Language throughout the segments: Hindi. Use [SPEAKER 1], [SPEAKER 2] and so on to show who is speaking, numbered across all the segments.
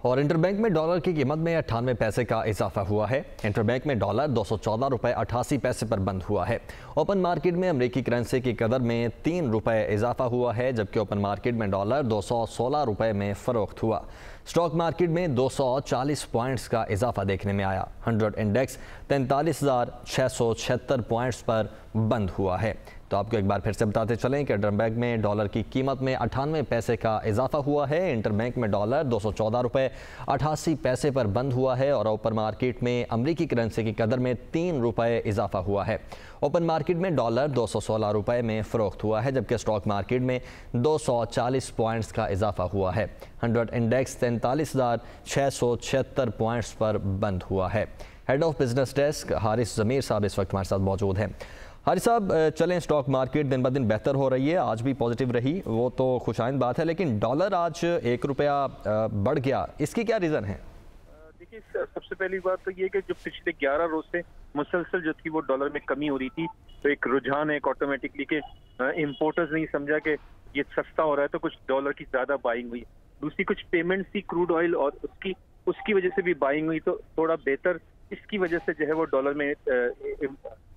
[SPEAKER 1] और इंटरबैंक में डॉलर की कीमत में 98 पैसे का इजाफा हुआ है। इंटरबैंक में डॉलर 214 रुपये 88 पैसे पर बंद हुआ है। ओपन मार्केट में अमेरिकी करेंसी की कदर में 3 रुपये इजाफा हुआ है, जबकि ओपन मार्केट में डॉलर 216 रुपये में फरोख्त हुआ। स्टॉक मार्केट में 240 पॉइंट्स का इजाफा देखने में आया। 100 इंडेक्स 43,676 पॉइंट्स पर बंद हुआ है। तो आपको एक बार फिर से बताते चलें कि इंटरबैंक में डॉलर की कीमत में 98 पैसे का इजाफा हुआ है। इंटरबैंक में डॉलर 214 रुपये 88 पैसे पर बंद हुआ है और ओपन मार्केट में अमरीकी करेंसी की कदर में 3 रुपये इजाफा हुआ है। ओपन मार्केट में डॉलर 216 रुपये में फ़रोख्त हुआ है, जबकि स्टॉक मार्केट में 240 पॉइंट्स का इजाफा हुआ है। 100 इंडेक्स 43,676 पॉइंट्स पर बंद हुआ है। Head of business desk Haris Zameer साहब इस वक्त हमारे साथ मौजूद हैं। हारिस साहब, चलें, स्टॉक मार्केट दिन ब दिन बेहतर हो रही है, आज भी पॉजिटिव रही, वो तो खुशाइंद बात है, लेकिन डॉलर आज 1 रुपया बढ़ गया, इसकी क्या रीज़न है?
[SPEAKER 2] देखिए, सबसे पहली बात तो ये कि जो पिछले 11 रोज से मुसलसल जो थी वो डॉलर में कमी हो रही थी, तो एक रुझान है ऑटोमेटिकली के इम्पोर्टर्स नहीं समझा कि ये सस्ता हो रहा है तो कुछ डॉलर की ज्यादा बाइंग हुई। दूसरी कुछ पेमेंट्स थी क्रूड ऑयल और उसकी वजह से भी बाइंग हुई, तो थोड़ा बेहतर इसकी वजह से जो है वो डॉलर में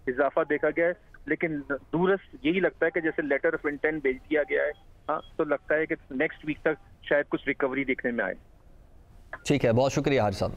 [SPEAKER 2] इजाफा देखा गया है। लेकिन दूरस्त यही लगता है कि जैसे लेटर ऑफ इंटेंट भेज दिया गया है, हाँ, तो लगता है कि नेक्स्ट वीक तक शायद कुछ रिकवरी देखने में आए।
[SPEAKER 1] ठीक है, बहुत शुक्रिया हारिस साहब।